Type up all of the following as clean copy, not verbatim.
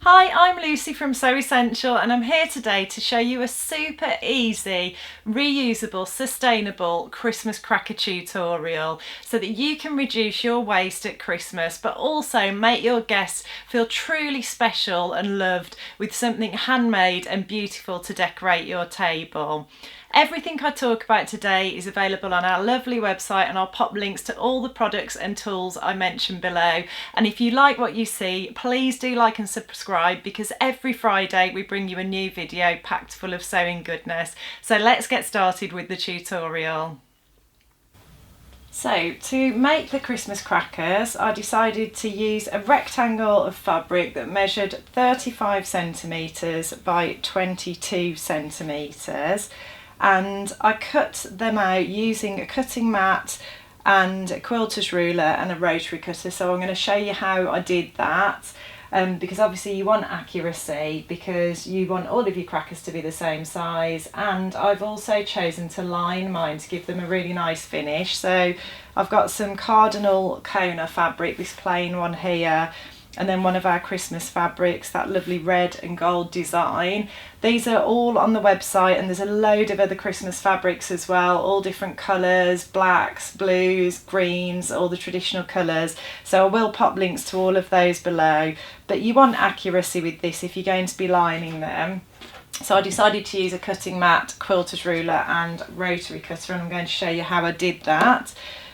Hi, I'm Lucy from Sew Essential and I'm here today to show you a super easy, reusable, sustainable Christmas cracker tutorial so that you can reduce your waste at Christmas but also make your guests feel truly special and loved with something handmade and beautiful to decorate your table. Everything I talk about today is available on our lovely website, and I'll pop links to all the products and tools I mentioned below. And if you like what you see, please do like and subscribe, because every Friday we bring you a new video packed full of sewing goodness. So let's get started with the tutorial. So to make the Christmas crackers, I decided to use a rectangle of fabric that measured 35 centimetres by 22 centimetres. And I cut them out using a cutting mat and a quilter's ruler and a rotary cutter. So I'm going to show you how I did that, because obviously you want accuracy, because you want all of your crackers to be the same size. And I've also chosen to line mine to give them a really nice finish. So I've got some cardinal Kona fabric, this plain one here, and then one of our Christmas fabrics, that lovely red and gold design. These are all on the website, and there's a load of other Christmas fabrics as well, all different colours, blacks, blues, greens, all the traditional colours. So I will pop links to all of those below, but you want accuracy with this if you're going to be lining them. So I decided to use a cutting mat, quilter's ruler and rotary cutter, and I'm going to show you how I did that.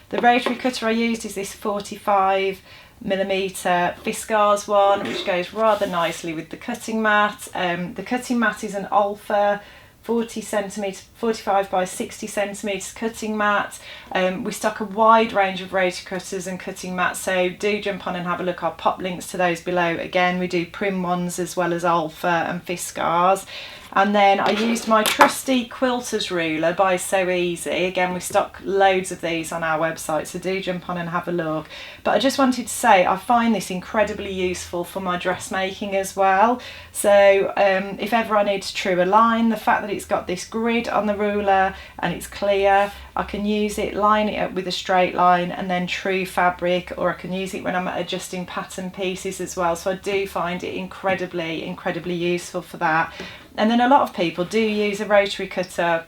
The rotary cutter I used is this 45mm Fiskars one, which goes rather nicely with the cutting mat. The cutting mat is an Alpha 45 by 60 centimetres cutting mat. We stock a wide range of rotary cutters and cutting mats, so do jump on and have a look. I'll pop links to those below. Again, we do Prim ones as well as Alpha and Fiskars. And then I used my trusty quilter's ruler by So Easy. Again, we stock loads of these on our website, so do jump on and have a look. But I just wanted to say I find this incredibly useful for my dressmaking as well. So if ever I need to true a line, the fact that it's got this grid on the ruler and it's clear, I can use it, line it up with a straight line and then true fabric, or I can use it when I'm adjusting pattern pieces as well. So I do find it incredibly useful for that. And then a lot of people do use a rotary cutter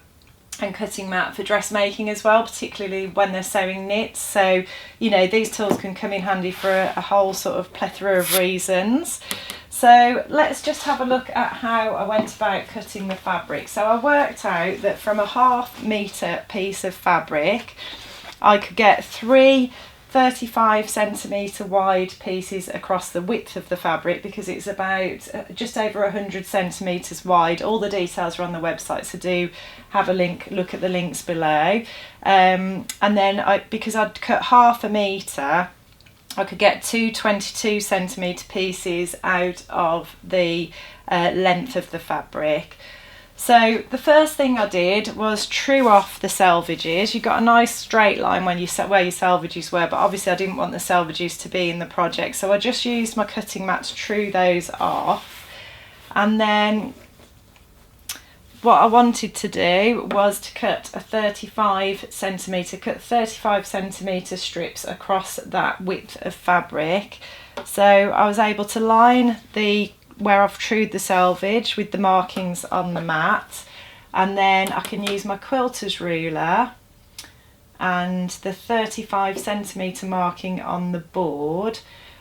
and cutting mat for dressmaking as well, particularly when they're sewing knits. So, you know, these tools can come in handy for a whole sort of plethora of reasons. So let's just have a look at how I went about cutting the fabric. So I worked out that from a 1/2 metre piece of fabric, I could get 3 35 centimetre wide pieces across the width of the fabric, because it's about just over 100 centimetres wide. All the details are on the website, so do have a look at the links below. And then because I'd cut 1/2 metre, I could get 2 22 centimetre pieces out of the length of the fabric. So the first thing I did was true off the selvages. You got a nice straight line when where your selvages were, but obviously I didn't want the selvages to be in the project, so I just used my cutting mat to true those off. And then what I wanted to do was to cut a 35 centimetre strips across that width of fabric. So I was able to line where I've trued the selvage with the markings on the mat, and then I can use my quilter's ruler and the 35 centimetre marking on the board,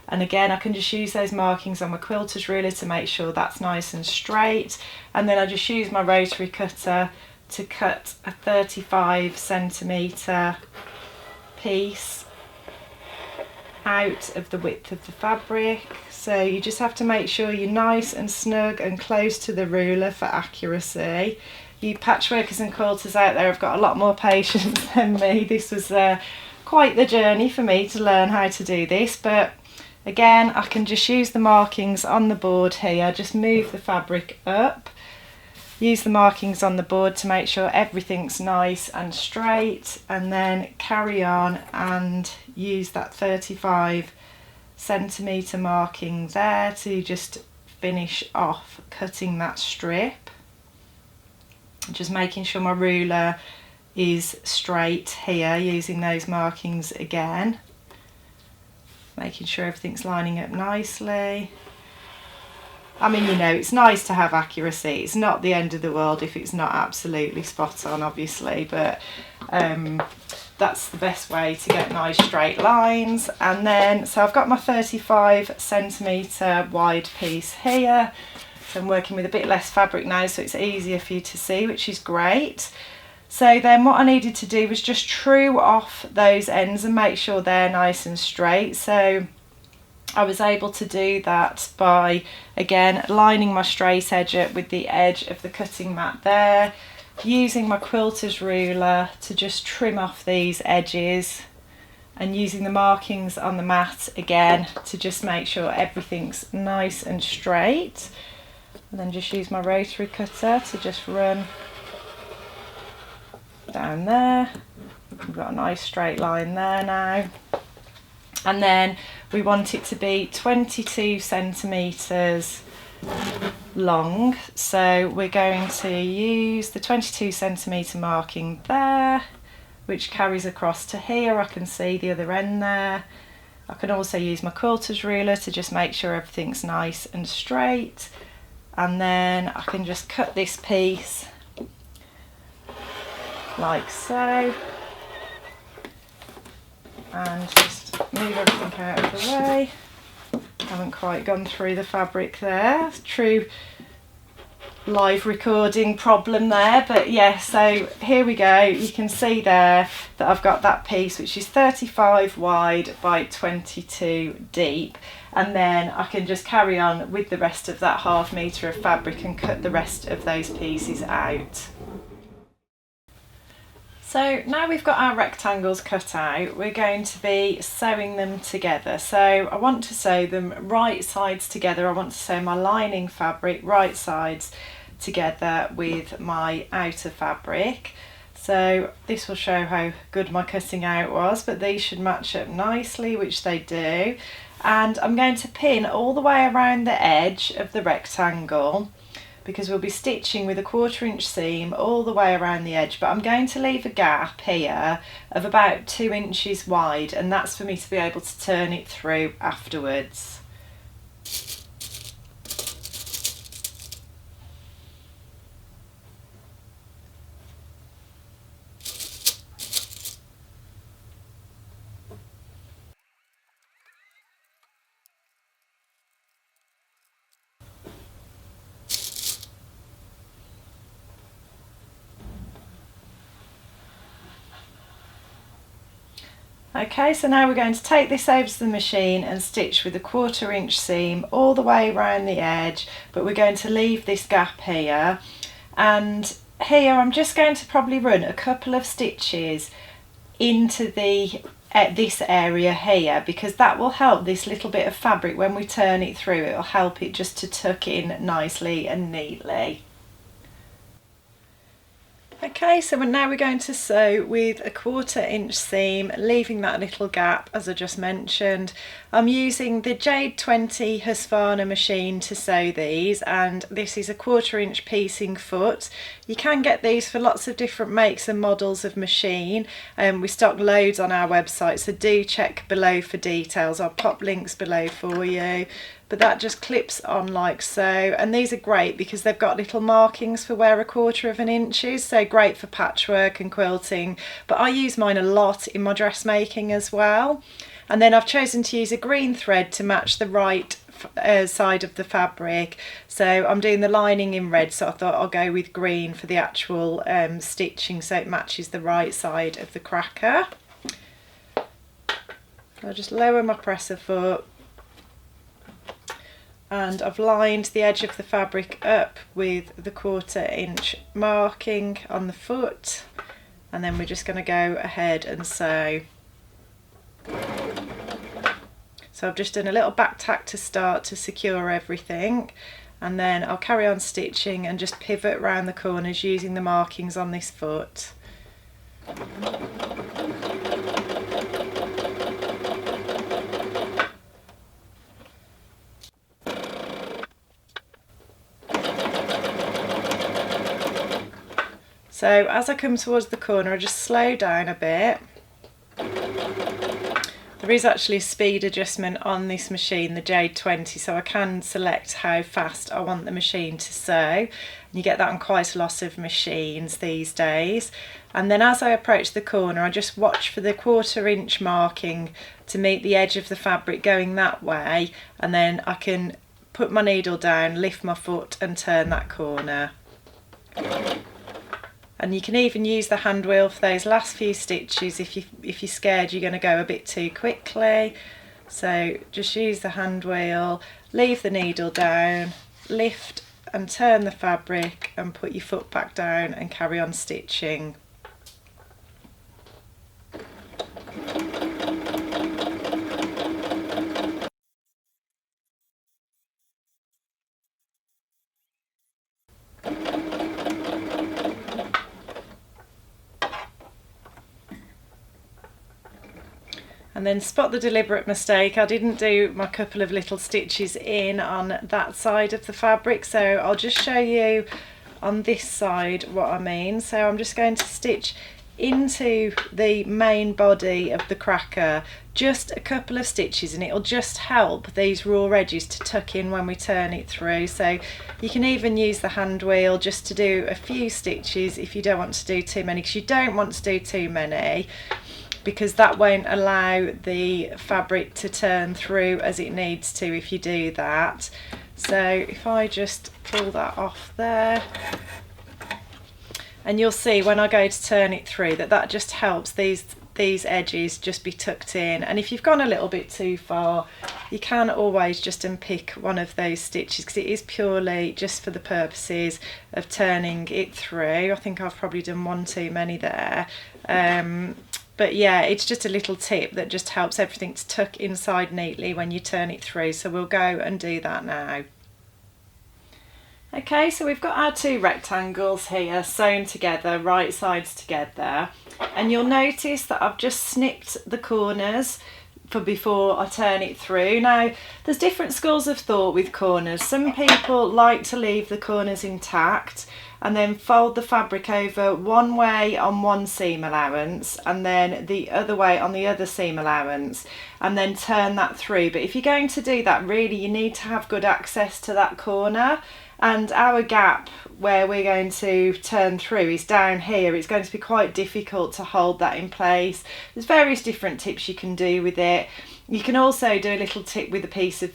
and again I can just use those markings on my quilter's ruler to make sure that's nice and straight, and then I just use my rotary cutter to cut a 35 centimetre piece out of the width of the fabric. So you just have to make sure you're nice and snug and close to the ruler for accuracy. You patchworkers and quilters out there have got a lot more patience than me. This was quite the journey for me to learn how to do this, but again I can just use the markings on the board here, just move the fabric up, use the markings on the board to make sure everything's nice and straight, and then carry on and use that 35 centimetre marking there to just finish off cutting that strip. Just making sure my ruler is straight here, using those markings again. Making sure everything's lining up nicely. I mean, you know, it's nice to have accuracy. It's not the end of the world if it's not absolutely spot on, obviously, but that's the best way to get nice straight lines. And then, so I've got my 35cm wide piece here. So I'm working with a bit less fabric now, so it's easier for you to see, which is great. So then what I needed to do was just true off those ends and make sure they're nice and straight. So I was able to do that by, again, lining my straight edge up with the edge of the cutting mat there, using my quilter's ruler to just trim off these edges, and using the markings on the mat again to just make sure everything's nice and straight. And then just use my rotary cutter to just run down there. We've got a nice straight line there now. And then we want it to be 22cm long, so we're going to use the 22cm marking there, which carries across to here. I can see the other end there. I can also use my quilter's ruler to just make sure everything's nice and straight, and then I can just cut this piece like so, and just move everything out of the way. Haven't quite gone through the fabric there. True live recording problem there, but yeah, so here we go. You can see there that I've got that piece which is 35 wide by 22 deep, and then I can just carry on with the rest of that ½ metre of fabric and cut the rest of those pieces out. So now we've got our rectangles cut out, we're going to be sewing them together. So I want to sew them right sides together. I want to sew my lining fabric right sides together with my outer fabric. So this will show how good my cutting out was, but these should match up nicely, which they do. And I'm going to pin all the way around the edge of the rectangle, because we'll be stitching with a 1/4 inch seam all the way around the edge, but I'm going to leave a gap here of about 2 inches wide, and that's for me to be able to turn it through afterwards. Okay, so now we're going to take this over to the machine and stitch with a 1/4 inch seam all the way around the edge, but we're going to leave this gap here. And here I'm just going to probably run a couple of stitches into this area here, because that will help this little bit of fabric when we turn it through. It will help it just to tuck in nicely and neatly. Okay, so now we're going to sew with a 1/4 inch seam, leaving that little gap as I just mentioned. I'm using the Jade 20 Husqvarna machine to sew these, and this is a 1/4 inch piecing foot. You can get these for lots of different makes and models of machine, and we stock loads on our website, so do check below for details. I'll pop links below for you. But that just clips on like so, and these are great because they've got little markings for where a 1/4 inch is, so great for patchwork and quilting, but I use mine a lot in my dressmaking as well. And then I've chosen to use a green thread to match the right side of the fabric, so I'm doing the lining in red, so I thought I'll go with green for the actual stitching so it matches the right side of the cracker. I'll just lower my presser foot, and I've lined the edge of the fabric up with the 1/4 inch marking on the foot, and then we're just going to go ahead and sew. So I've just done a little back tack to start to secure everything, and then I'll carry on stitching and just pivot around the corners using the markings on this foot. So as I come towards the corner, I just slow down a bit. The There is actually a speed adjustment on this machine, the Jade 20, so I can select how fast I want the machine to sew. You get that on quite a lot of machines these days. And then as I approach the corner, I just watch for the 1/4 inch marking to meet the edge of the fabric going that way, and then I can put my needle down, lift my foot and turn that corner. And you can even use the hand wheel for those last few stitches if you're scared you're going to go a bit too quickly. So just use the hand wheel, leave the needle down, lift and turn the fabric and put your foot back down and carry on stitching. And then spot the deliberate mistake. I didn't do my couple of little stitches in on that side of the fabric, so I'll just show you on this side what I mean. So I'm just going to stitch into the main body of the cracker, just a couple of stitches, and it'll just help these raw edges to tuck in when we turn it through. So you can even use the hand wheel just to do a few stitches if you don't want to do too many, because you don't want to do too many, because that won't allow the fabric to turn through as it needs to if you do that. So if I just pull that off there, and you'll see when I go to turn it through that just helps these edges just be tucked in. And if you've gone a little bit too far, you can always just unpick one of those stitches, because it is purely just for the purposes of turning it through. I think I've probably done one too many there. But yeah, it's just a little tip that just helps everything to tuck inside neatly when you turn it through. So we'll go and do that now. Okay, so we've got our 2 rectangles here sewn together, right sides together. And you'll notice that I've just snipped the corners for before I turn it through. Now, there's different schools of thought with corners. Some people like to leave the corners intact and then fold the fabric over one way on one seam allowance and then the other way on the other seam allowance, and then turn that through. But if you're going to do that, really you need to have good access to that corner, and our gap where we're going to turn through is down here. It's going to be quite difficult to hold that in place. There's various different tips you can do with it. You can also do a little tip with a piece of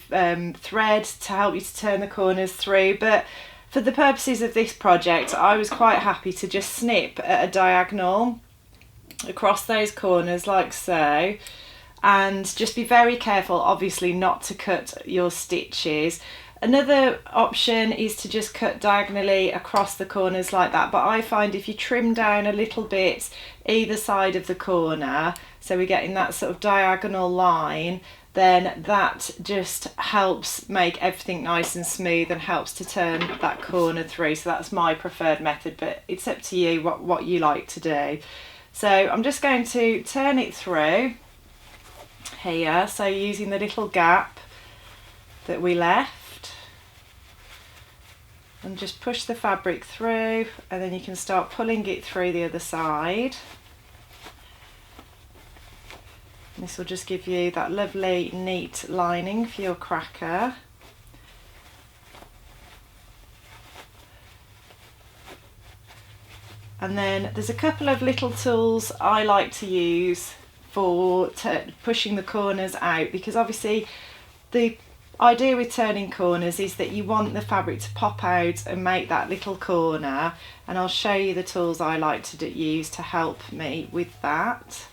thread to help you to turn the corners through, but for the purposes of this project, I was quite happy to just snip at a diagonal across those corners like so, and just be very careful obviously not to cut your stitches. Another option is to just cut diagonally across the corners like that, but I find if you trim down a little bit either side of the corner, so we're getting that sort of diagonal line, then that just helps make everything nice and smooth and helps to turn that corner through. So that's my preferred method, but it's up to you what you like to do. So I'm just going to turn it through here, so using the little gap that we left, and just push the fabric through, and then you can start pulling it through the other side. This will just give you that lovely neat lining for your cracker. And then there's a couple of little tools I like to use for pushing the corners out, because obviously the idea with turning corners is that you want the fabric to pop out and make that little corner, and I'll show you the tools I like to use to help me with that.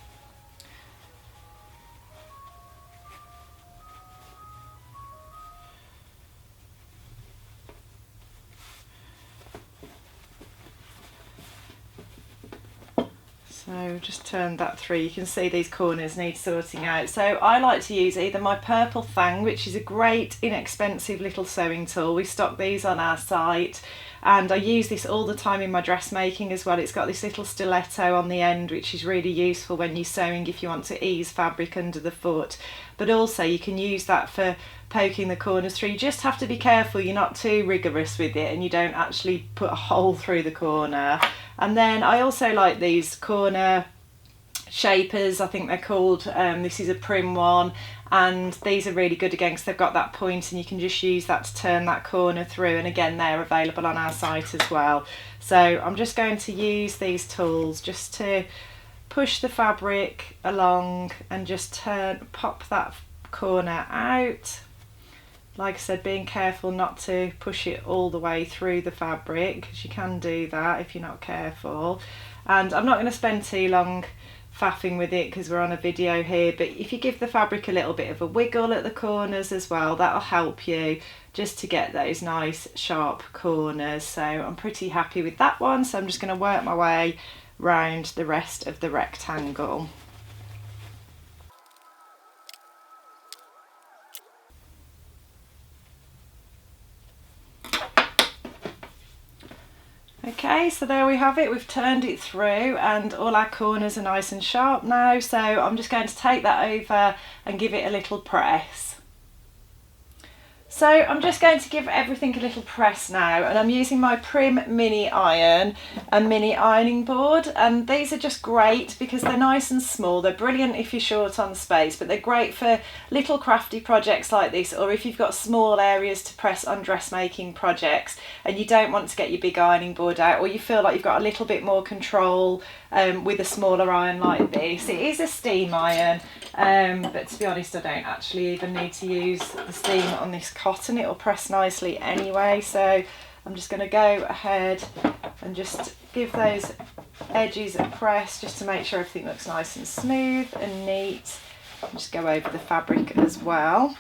So just turn that through. You can see these corners need sorting out. So I like to use either my purple thang, which is a great inexpensive little sewing tool. We stock these on our site, and I use this all the time in my dressmaking as well. It's got this little stiletto on the end, which is really useful when you're sewing if you want to ease fabric under the foot. But also you can use that for poking the corners through. You just have to be careful you're not too rigorous with it and you don't actually put a hole through the corner. And then I also like these corner shapers, I think they're called. This is a prim one, and these are really good again because they've got that point and you can just use that to turn that corner through, and again they're available on our site as well. So I'm just going to use these tools just to push the fabric along and just pop that corner out. Like I said, being careful not to push it all the way through the fabric, because you can do that if you're not careful. And I'm not going to spend too long faffing with it because we're on a video here, but if you give the fabric a little bit of a wiggle at the corners as well, that'll help you just to get those nice sharp corners. So I'm pretty happy with that one, so I'm just going to work my way round the rest of the rectangle. Okay, so there we have it. We've turned it through and all our corners are nice and sharp now, so I'm just going to take that over and give it a little press. So I'm just going to give everything a little press now, and I'm using my Prim mini iron and mini ironing board, and these are just great because they're nice and small. They're brilliant if you're short on space, but they're great for little crafty projects like this, or if you've got small areas to press on dressmaking projects and you don't want to get your big ironing board out, or you feel like you've got a little bit more control with a smaller iron like this. It is a steam iron, but to be honest I don't actually even need to use the steam on this cotton. It'll press nicely anyway, so I'm just going to go ahead and just give those edges a press just to make sure everything looks nice and smooth and neat. Just go over the fabric as well.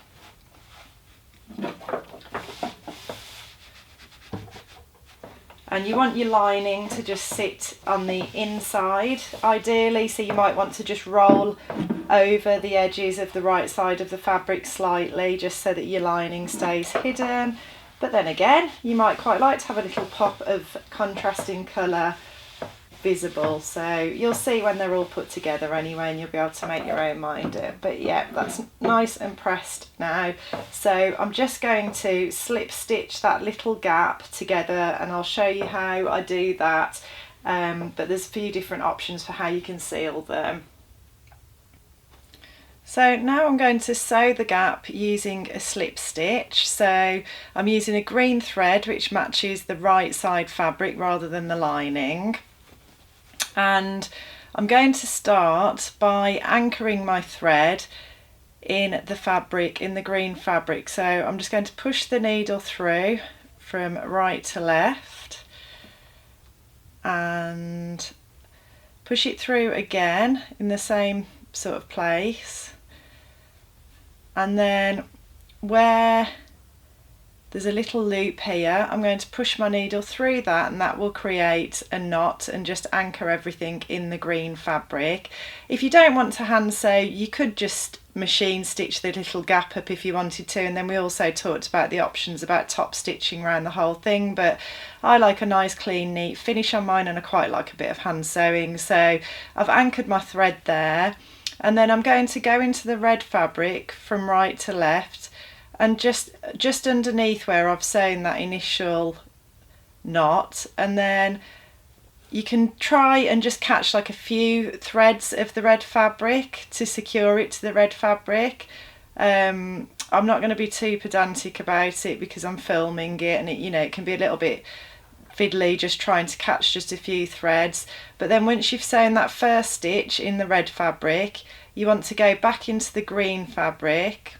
And you want your lining to just sit on the inside ideally, so you might want to just roll over the edges of the right side of the fabric slightly just so that your lining stays hidden. But then again, you might quite like to have a little pop of contrasting colour visible, so you'll see when they're all put together anyway, and you'll be able to make your own mind up. But yeah, that's nice and pressed now, so I'm just going to slip stitch that little gap together, and I'll show you how I do that, but there's a few different options for how you can seal them. So now I'm going to sew the gap using a slip stitch. So I'm using a green thread which matches the right side fabric rather than the lining. And I'm going to start by anchoring my thread in the fabric, in the green fabric. So I'm just going to push the needle through from right to left and push it through again in the same sort of place. And then where there's a little loop here, I'm going to push my needle through that, and that will create a knot and just anchor everything in the green fabric. If you don't want to hand sew, you could just machine stitch the little gap up if you wanted to, and then we also talked about the options about top stitching around the whole thing, but I like a nice clean neat finish on mine, and I quite like a bit of hand sewing. So I've anchored my thread there, and then I'm going to go into the red fabric from right to left, and just underneath where I've sewn that initial knot, and then you can try and just catch like a few threads of the red fabric to secure it to the red fabric. I'm not going to be too pedantic about it because I'm filming it, and it can be a little bit fiddly just trying to catch just a few threads. But then once you've sewn that first stitch in the red fabric, you want to go back into the green fabric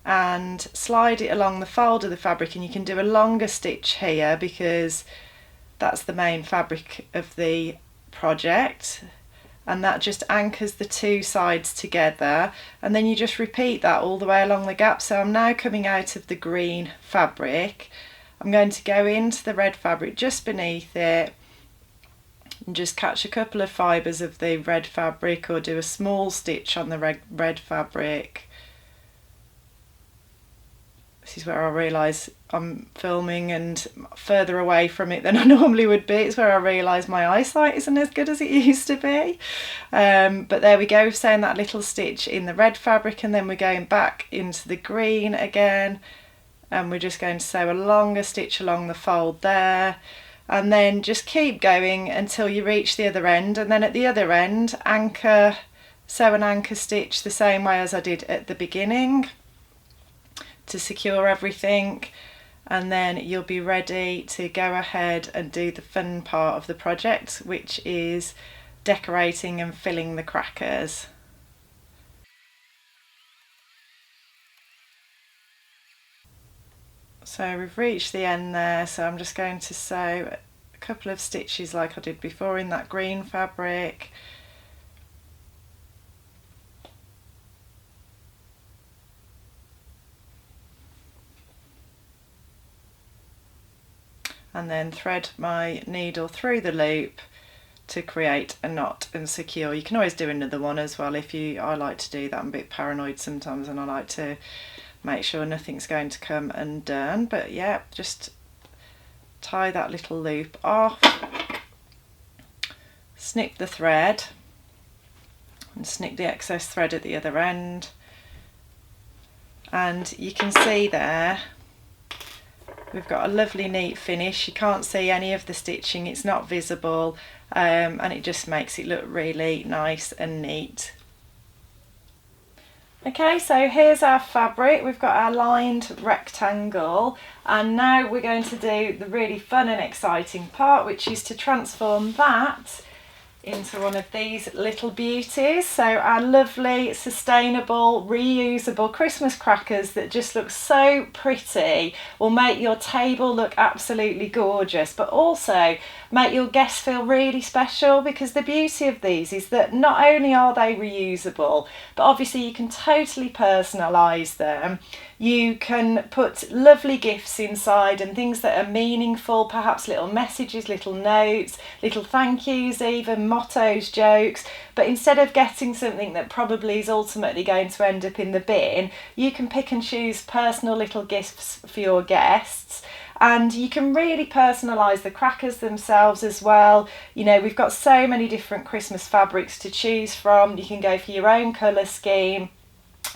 and slide it along the fold of the fabric, and you can do a longer stitch here because that's the main fabric of the project, and that just anchors the two sides together, and then you just repeat that all the way along the gap. So I'm now coming out of the green fabric, I'm going to go into the red fabric just beneath it and just catch a couple of fibres of the red fabric, or do a small stitch on the red fabric. This is where I realise I'm filming and further away from it than I normally would be. It's where I realise my eyesight isn't as good as it used to be. But there we go, sewn that little stitch in the red fabric, and then we're going back into the green again, and we're just going to sew a longer stitch along the fold there, and then just keep going until you reach the other end, and then at the other end sew an anchor stitch the same way as I did at the beginning to secure everything, and then you'll be ready to go ahead and do the fun part of the project, which is decorating and filling the crackers. So we've reached the end there, so I'm just going to sew a couple of stitches like I did before in that green fabric. And then thread my needle through the loop to create a knot and secure. You can always do another one as well if you, I like to do that. I'm a bit paranoid sometimes and I like to make sure nothing's going to come undone, but yeah, just tie that little loop off, snip the thread and snip the excess thread at the other end, and you can see there we've got a lovely neat finish. You can't see any of the stitching, it's not visible, and it just makes it look really nice and neat. Okay, so here's our fabric. We've got our lined rectangle, and now we're going to do the really fun and exciting part, which is to transform that into one of these little beauties. So our lovely, sustainable, reusable Christmas crackers that just look so pretty will make your table look absolutely gorgeous, but also make your guests feel really special, because the beauty of these is that not only are they reusable, but obviously you can totally personalise them. You can put lovely gifts inside and things that are meaningful, perhaps little messages, little notes, little thank yous, even mottos, jokes. But instead of getting something that probably is ultimately going to end up in the bin, you can pick and choose personal little gifts for your guests. And you can really personalise the crackers themselves as well. You know, we've got so many different Christmas fabrics to choose from. You can go for your own colour scheme,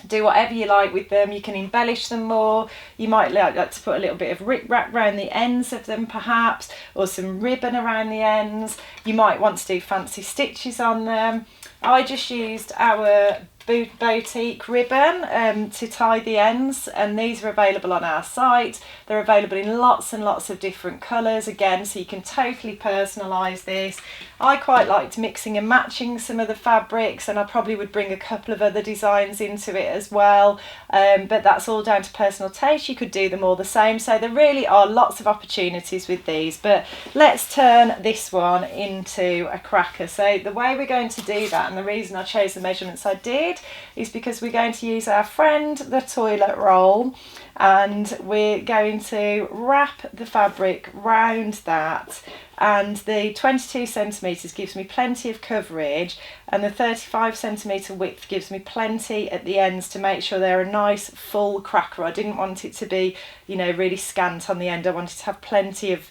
do whatever you like with them. You can embellish them more. You might like to put a little bit of rip-rap around the ends of them perhaps, or some ribbon around the ends. You might want to do fancy stitches on them. I just used our boutique ribbon to tie the ends, and these are available on our site. They're available in lots and lots of different colours again, so you can totally personalise this. I quite liked mixing and matching some of the fabrics, and I probably would bring a couple of other designs into it as well, but that's all down to personal taste. You could do them all the same, so there really are lots of opportunities with these. But let's turn this one into a cracker. So the way we're going to do that, and the reason I chose the measurements I did, is because we're going to use our friend the toilet roll, and we're going to wrap the fabric round that, and the 22 centimetres gives me plenty of coverage, and the 35 centimetre width gives me plenty at the ends to make sure they're a nice full cracker. I didn't want it to be, you know, really scant on the end. I wanted to have plenty of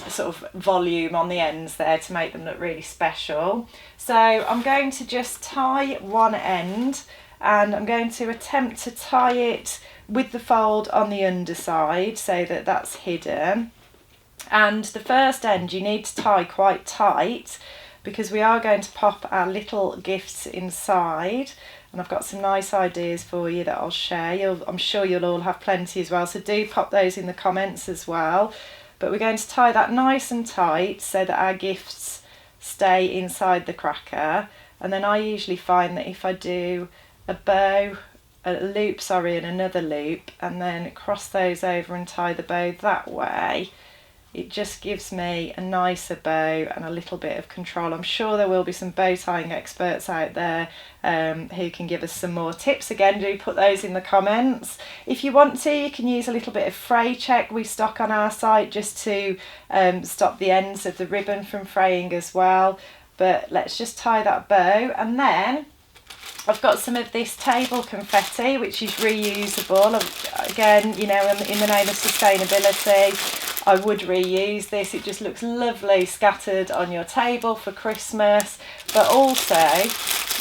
sort of volume on the ends there to make them look really special. So I'm going to just tie one end, and I'm going to attempt to tie it with the fold on the underside so that that's hidden. And the first end you need to tie quite tight, because we are going to pop our little gifts inside, and I've got some nice ideas for you that I'll share. I'm sure you'll all have plenty as well, so do pop those in the comments as well. But we're going to tie that nice and tight so that our gifts stay inside the cracker. And then I usually find that if I do a loop and another loop, and then cross those over and tie the bow that way, it just gives me a nicer bow and a little bit of control. I'm sure there will be some bow tying experts out there who can give us some more tips. Again, do put those in the comments. If you want to, you can use a little bit of fray check we stock on our site just to stop the ends of the ribbon from fraying as well. But let's just tie that bow, and then I've got some of this table confetti, which is reusable. Again, you know, in the name of sustainability, I would reuse this. It just looks lovely scattered on your table for Christmas, but also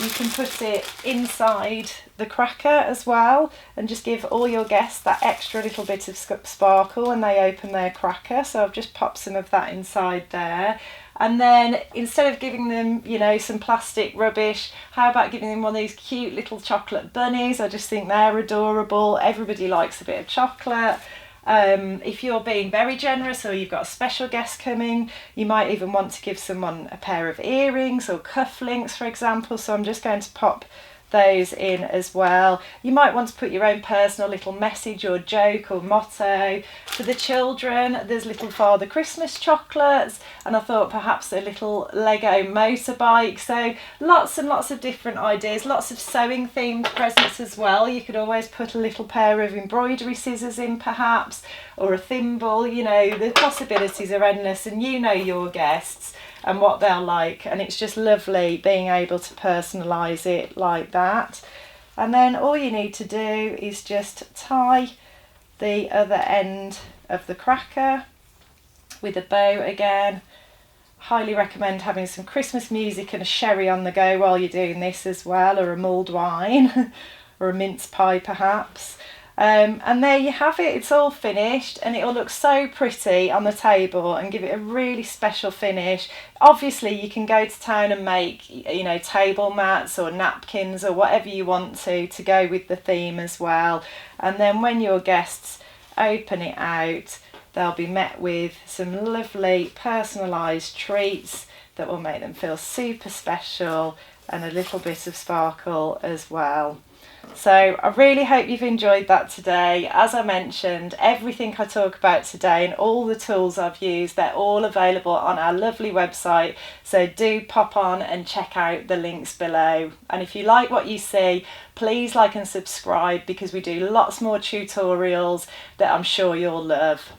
you can put it inside the cracker as well, and just give all your guests that extra little bit of sparkle when they open their cracker. So I've just popped some of that inside there. And then instead of giving them, you know, some plastic rubbish, how about giving them one of these cute little chocolate bunnies? I just think they're adorable. Everybody likes a bit of chocolate. If you're being very generous or you've got a special guest coming, you might even want to give someone a pair of earrings or cufflinks, for example. So I'm just going to pop those in as well. You might want to put your own personal little message or joke or motto. For the children, there's little Father Christmas chocolates, and I thought perhaps a little Lego motorbike. So lots and lots of different ideas, lots of sewing themed presents as well. You could always put a little pair of embroidery scissors in perhaps, or a thimble. You know, the possibilities are endless, and you know your guests and what they'll like, and it's just lovely being able to personalise it like that. And then all you need to do is just tie the other end of the cracker with a bow again. Highly recommend having some Christmas music and a sherry on the go while you're doing this as well, or a mulled wine or a mince pie perhaps. And there you have it, it's all finished, and it'll look so pretty on the table and give it a really special finish. Obviously you can go to town and make, you know, table mats or napkins or whatever you want to go with the theme as well. And then when your guests open it out, they'll be met with some lovely personalised treats that will make them feel super special and a little bit of sparkle as well. So I really hope you've enjoyed that today. As I mentioned, everything I talk about today and all the tools I've used, they're all available on our lovely website. So do pop on and check out the links below. And if you like what you see, please like and subscribe, because we do lots more tutorials that I'm sure you'll love.